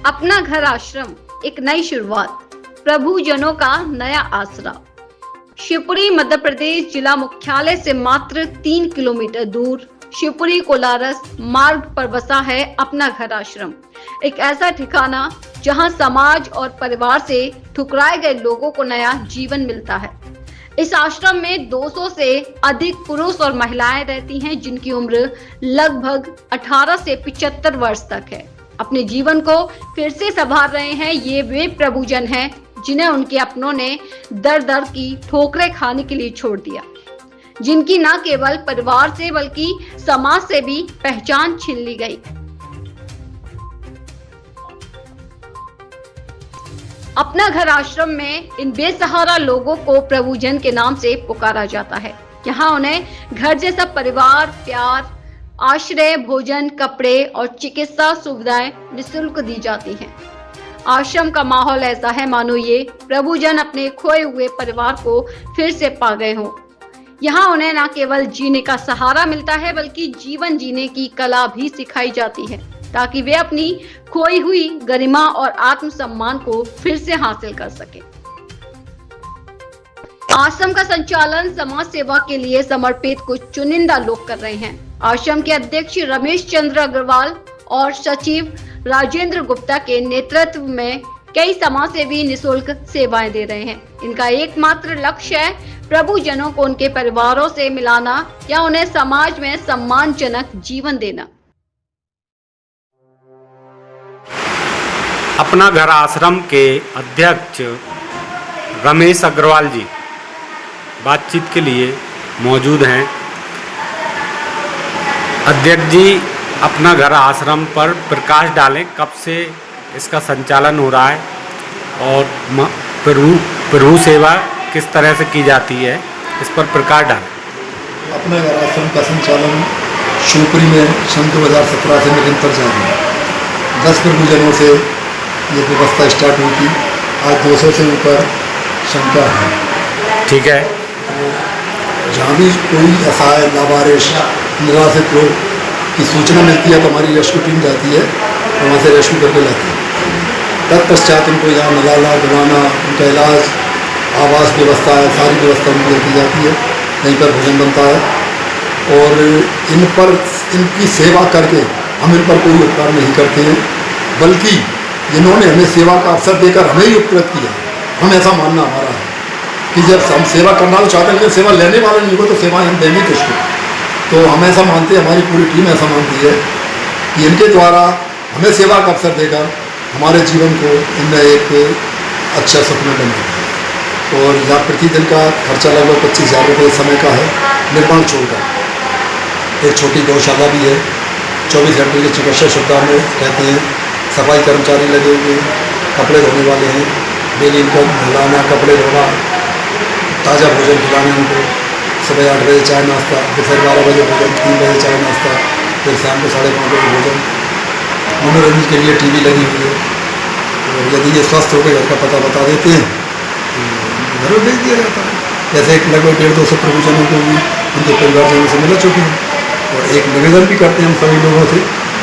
अपना घर आश्रम, एक नई शुरुआत, प्रभुजनों का नया आसरा। शिवपुरी मध्य प्रदेश जिला मुख्यालय से मात्र 3 किलोमीटर दूर शिवपुरी कोलारस मार्ग पर बसा है अपना घर आश्रम। एक ऐसा ठिकाना जहां समाज और परिवार से ठुकराए गए लोगों को नया जीवन मिलता है। इस आश्रम में 200 से अधिक पुरुष और महिलाएं रहती हैं, जिनकी उम्र लगभग 18 से 75 वर्ष तक है। अपने जीवन को फिर से संभाल रहे हैं ये वे प्रभुजन हैं जिन्हें उनके अपनों ने दर दर की ठोकरें खाने के लिए छोड़ दिया, जिनकी न केवल परिवार से बल्कि समाज से भी पहचान छीन ली गई। अपना घर आश्रम में इन बेसहारा लोगों को प्रभुजन के नाम से पुकारा जाता है। यहाँ उन्हें घर जैसा परिवार, प्यार, आश्रय, भोजन, कपड़े और चिकित्सा सुविधाएं निःशुल्क दी जाती हैं। आश्रम का माहौल ऐसा है मानो ये प्रभुजन अपने खोए हुए परिवार को फिर से पा गए हों। यहाँ उन्हें न केवल जीने का सहारा मिलता है बल्कि जीवन जीने की कला भी सिखाई जाती है, ताकि वे अपनी खोई हुई गरिमा और आत्मसम्मान को फिर से हासिल कर सके। आश्रम का संचालन समाज सेवा के लिए समर्पित कुछ चुनिंदा लोग कर रहे हैं। आश्रम के अध्यक्ष रमेश चंद्र अग्रवाल और सचिव राजेंद्र गुप्ता के नेतृत्व में कई समाजसेवी निःशुल्क सेवाएं दे रहे हैं। इनका एकमात्र लक्ष्य है प्रभुजनों को उनके परिवारों से मिलाना या उन्हें समाज में सम्मानजनक जीवन देना। अपना घर आश्रम के अध्यक्ष रमेश अग्रवाल जी बातचीत के लिए मौजूद हैं। अध्यक्ष जी, अपना घर आश्रम पर प्रकाश डालें, कब से इसका संचालन हो रहा है और प्रभु सेवा किस तरह से की जाती है, इस पर प्रकाश डालें। अपना घर आश्रम का संचालन शिवपुरी में सन 2017 से निरंतर जारी है। 10 प्रभुजनों से ये व्यवस्था स्टार्ट हुई थी। आज 200 से ऊपर संख्या है। ठीक है। तो जहाँ भी कोई असहाय, लावारिश, निराश्रित लोग की सूचना मिलती है तो हमारी रेस्क्यू टीम जाती है और वहाँ से रेस्क्यू करके लाती है। तत्पश्चात उनको यहाँ नलाना, दिलाना, उनका इलाज, आवास व्यवस्था है, सारी व्यवस्था उनको की जाती है। कहीं पर भोजन बनता है और इन पर इनकी सेवा करके हम इन पर कोई उपकार नहीं करते हैं, बल्कि इन्होंने हमें सेवा का अवसर देकर हमें ही उपकृत किया। हम ऐसा मानना हमारा है कि जब हम सेवा करना तो चाहते हैं, लेकिन सेवा लेने वाला नहीं हो तो सेवा हम देंगे किसको। तो हम ऐसा मानते हैं, हमारी पूरी टीम ऐसा मानती है कि इनके द्वारा हमें सेवा का अवसर देकर हमारे जीवन को इनने एक अच्छा सपना बनाया है। और यहाँ प्रतिदिन का खर्चा लगभग 25,000 रुपये समय का है। निर्माण छोड़कर एक छोटी गौशाला भी है। 24 घंटे की चिकित्सा सुविधा में रहते हैं। सफाई कर्मचारी लगे हुए हैं, कपड़े धोने वाले हैं, डेली इनको नहलाना, कपड़े धोना, ताज़ा भोजन खिलाना उनको। सुबह 8 बजे चाय नाश्ता, दोपहर 12 बजे भोजन, 3 बजे चाय नाश्ता, फिर शाम को 5:30 बजे भोजन। मनोरंजन के लिए टीवी लगी हुई है। और यदि ये स्वस्थ होकर घर का पता बता देते हैं तो घर में भेज दिया जाता है। जैसे एक लगभग 150-200 प्रभुजनों को भी उनके परिवारजनों से मिल चुके हैं। और एक निवेदन भी करते हैं हम सभी लोगों से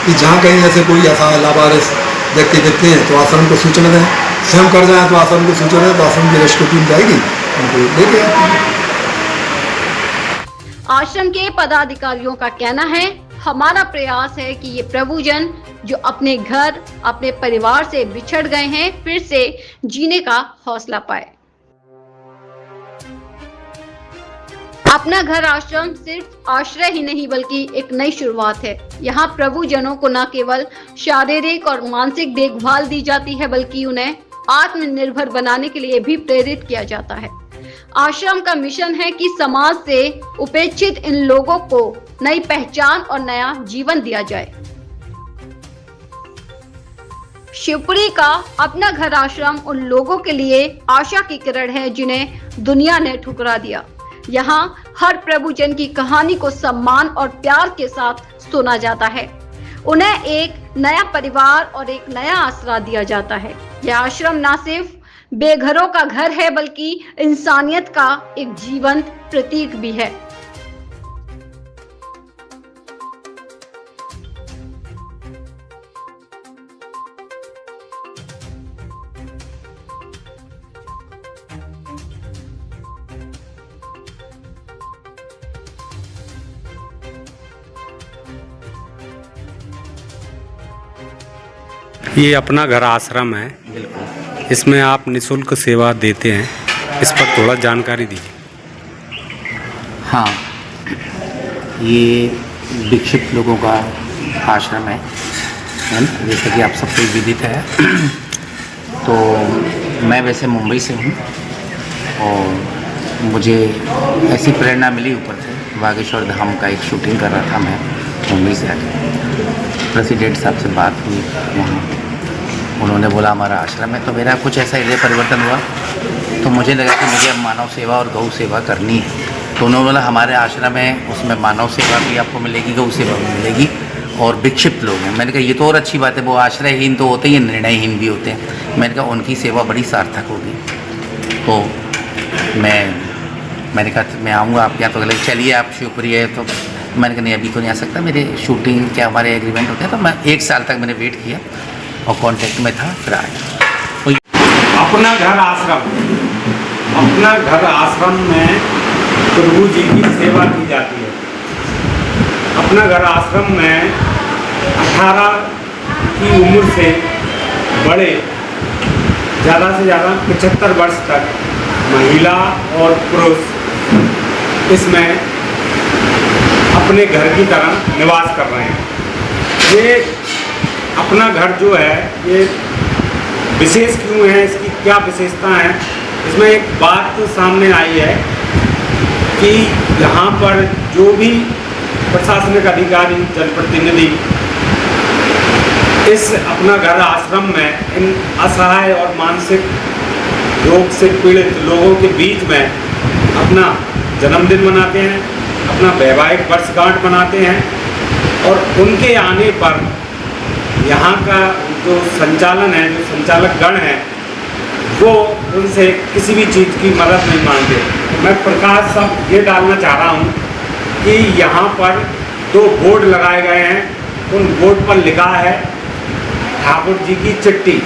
कि जहाँ कहीं ऐसे कोई असहाय, लावारिस व्यक्ति दिखते हैं तो आश्रम को सूचना दें। स्वयं कर जाए तो आश्रम को सूचना दें तो आश्रम की रेस्क्यू टीम जाएगी, उनको लेके आती है। आश्रम के पदाधिकारियों का कहना है, हमारा प्रयास है कि ये प्रभुजन जो अपने घर, अपने परिवार से बिछड़ गए हैं, फिर से जीने का हौसला पाए। अपना घर आश्रम सिर्फ आश्रय ही नहीं बल्कि एक नई शुरुआत है। यहाँ प्रभुजनों को न केवल शारीरिक और मानसिक देखभाल दी जाती है बल्कि उन्हें आत्मनिर्भर बनाने के लिए भी प्रेरित किया जाता है। आश्रम का मिशन है कि समाज से उपेक्षित इन लोगों को नई पहचान और नया जीवन दिया जाए। शिवपुरी का अपना घर आश्रम उन लोगों के लिए आशा की किरण है जिन्हें दुनिया ने ठुकरा दिया। यहाँ हर प्रभुजन की कहानी को सम्मान और प्यार के साथ सुना जाता है। उन्हें एक नया परिवार और एक नया आसरा दिया जाता है। यह आश्रम न सिर्फ बेघरों का घर है बल्कि इंसानियत का एक जीवंत प्रतीक भी है। ये अपना घर आश्रम है, बिल्कुल। इसमें आप निःशुल्क सेवा देते हैं, इस पर थोड़ा जानकारी दीजिए। हाँ, ये विक्षिप्त लोगों का आश्रम है ना, जैसा कि आप सबको विदित है। तो मैं वैसे मुंबई से हूँ और मुझे ऐसी प्रेरणा मिली ऊपर से, बागेश्वर धाम का एक शूटिंग कर रहा था मैं मुंबई से आके, प्रेसिडेंट साहब से बात हुई वहाँ, उन्होंने बोला हमारा आश्रम है, तो मेरा कुछ ऐसा हृदय परिवर्तन हुआ। तो मुझे लगा कि मुझे अब मानव सेवा और गौ सेवा करनी है। तो उन्होंने बोला हमारे आश्रम है, उसमें मानव सेवा भी आपको मिलेगी, गौ सेवा भी मिलेगी और विक्षिप्त लोग हैं। मैंने कहा ये तो और अच्छी बात है, वो आश्रयहीन तो होते ही निर्णयहीन भी होते हैं। मैंने कहा उनकी सेवा बड़ी सार्थक होगी। तो मैंने कहा मैं आऊँगा आपके यहाँ। तो बोले चलिए आप शिवपुरी है। तो मैंने कहा नहीं अभी तो नहीं आ सकता, मेरे शूटिंग के हमारे एग्रीमेंट होते हैं। तो मैं 1 साल तक मैंने वेट किया और कांटेक्ट में था, फिर आया। अपना घर आश्रम, अपना घर आश्रम में प्रभु जी की सेवा की जाती है। अपना घर आश्रम में 18 की उम्र से बड़े ज़्यादा से ज़्यादा 75 वर्ष तक महिला और पुरुष इसमें अपने घर की तरह निवास कर रहे हैं। ये अपना घर जो है ये विशेष क्यों है, इसकी क्या विशेषता है, इसमें एक बात तो सामने आई है कि यहाँ पर जो भी प्रशासनिक अधिकारी, जनप्रतिनिधि इस अपना घर आश्रम में इन असहाय और मानसिक रोग से पीड़ित लोगों के बीच में अपना जन्मदिन मनाते हैं, अपना वैवाहिक वर्षगांठ मनाते हैं और उनके आने पर यहाँ का जो संचालन है, जो संचालक गण है, वो उनसे किसी भी चीज़ की मदद नहीं मांगते। मैं प्रकाश सब ये डालना चाह रहा हूँ कि यहाँ पर 2 बोर्ड लगाए गए हैं। उन बोर्ड पर लिखा है ठाकुर जी की चिट्ठी।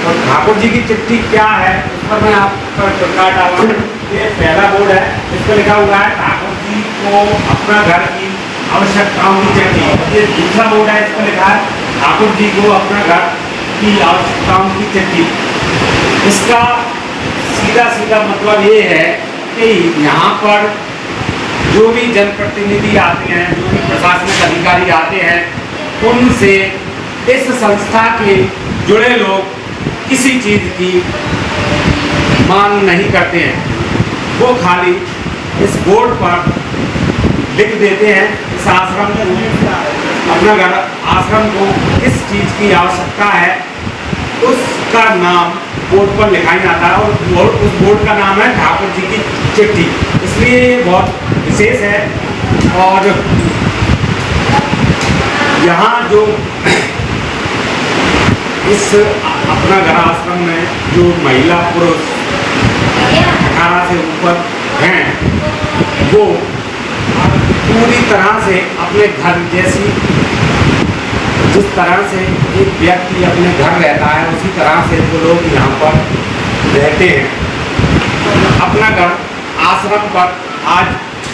और ठाकुर जी की चिट्ठी क्या है उस पर मैं आप पर प्रकाश डाल रहा हूँ। ये पहला बोर्ड है, इस पर लिखा हुआ है ठाकुर जी को अपना घर की आवश्यकताओं की चिट्ठी। ये दूसरा बोर्ड है, इस पर लिखा है ठाकुर जी को अपना घर की आवश्यकताओं की चिट्ठी। इसका सीधा मतलब ये है कि यहाँ पर जो भी जनप्रतिनिधि आते हैं, जो भी प्रशासनिक अधिकारी आते हैं, उनसे इस संस्था के जुड़े लोग किसी चीज़ की मांग नहीं करते हैं। वो खाली इस बोर्ड पर लिख देते हैं इस आश्रम को, अपना घर आश्रम को किस चीज़ की आवश्यकता है उसका नाम बोर्ड पर लिखाई जाता है और उस बोर्ड का नाम है ठाकुर जी की चिट्ठी। इसलिए ये बहुत विशेष है। और यहाँ जो इस अपना घर आश्रम में जो महिला पुरुष 18 से ऊपर हैं, वो पूरी तरह से अपने घर जैसी, जिस तरह से एक व्यक्ति अपने घर रहता है उसी तरह से वो लोग यहाँ पर रहते हैं। अपना घर आश्रम पर आज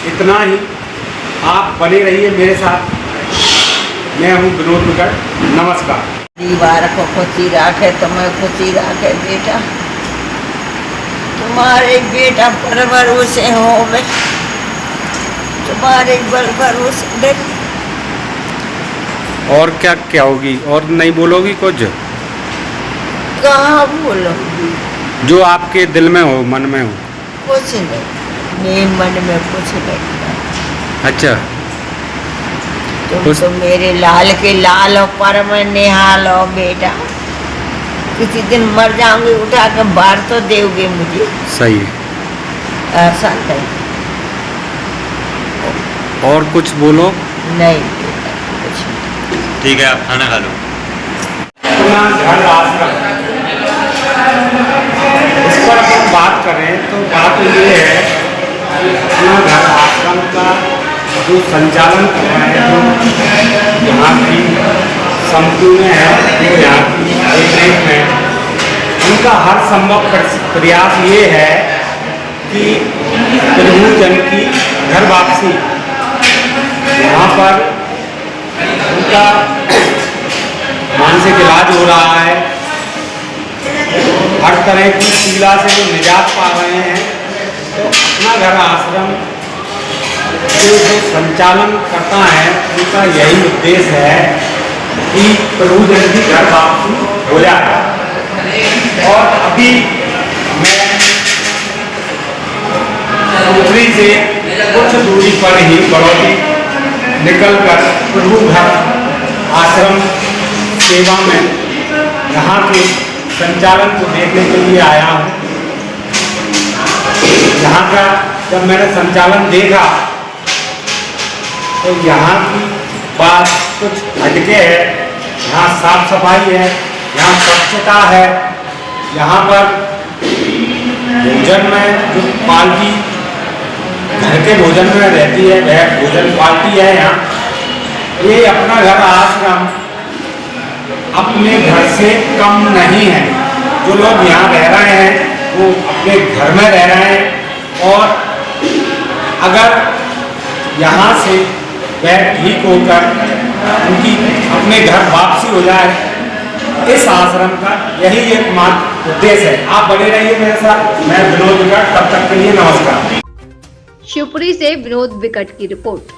इतना ही। आप बने रहिए मेरे साथ। मैं हूँ विनोद मुकट। नमस्कार। परिवार को खुशी रखे, तुम्हें खुशी रखे बेटा। तुम्हारे बेटा पर भरोसे हो, तुम्हारे बल भरोसे दे। और क्या क्या होगी, और नहीं बोलोगी कुछ? कहाँ बोलो, जो आपके दिल में हो, मन में हो। कुछ नहीं, मेरे मन में कुछ नहीं। अच्छा, तुम तो मेरे लाल के लाल हो, परम निहाल हो बेटा। किसी दिन मर जाऊंगी, उठा कर बाहर तो दोगे मुझे। सही है। ऐसा नहीं। और कुछ बोलो? नहीं बेटा, कुछ नहीं। ठीक है, आप खाना खा लो। अपना घर आश्रम, इस पर हम बात करें तो बात ये है कि अपना घर आश्रम का जो संचालन कर रहे हैं, जो यहाँ की संपूर्ण है, जो यहाँ की देखरेख है, उनका हर संभव प्रयास ये है कि प्रभुजन की घर वापसी, यहाँ पर उनका मानसिक इलाज हो रहा है, हर तरह की पीड़ा से वो निजात पा रहे हैं। तो अपना घर आश्रम जो संचालन करता है उनका यही उद्देश्य है कि प्रभु जन की घर वापसी हो जाए। और अभी मैं उत्तरी से कुछ दूरी पर ही बड़ौती निकलकर प्रभु घर आश्रम सेवा में यहाँ के संचालन को देखने के लिए आया हूँ। यहाँ का जब मैंने संचालन देखा तो यहाँ की बात कुछ हटके है। यहाँ साफ सफाई है, यहाँ स्वच्छता है, यहाँ पर भोजन में जो क्वालिटी घर के भोजन में रहती है वह भोजन क्वालिटी है। यहाँ ये अपना घर आश्रम अपने घर से कम नहीं है। जो लोग यहाँ रह रहे हैं वो अपने घर में रह रहे हैं और अगर यहाँ से वह ठीक होकर उनकी अपने घर वापसी हो जाए, इस आश्रम का यही एकमात्र उद्देश्य है। आप बने रहिए मेरे साथ। मैं विनोद विकट, तब तक के लिए नमस्कार। शिवपुरी से विनोद विकट की रिपोर्ट।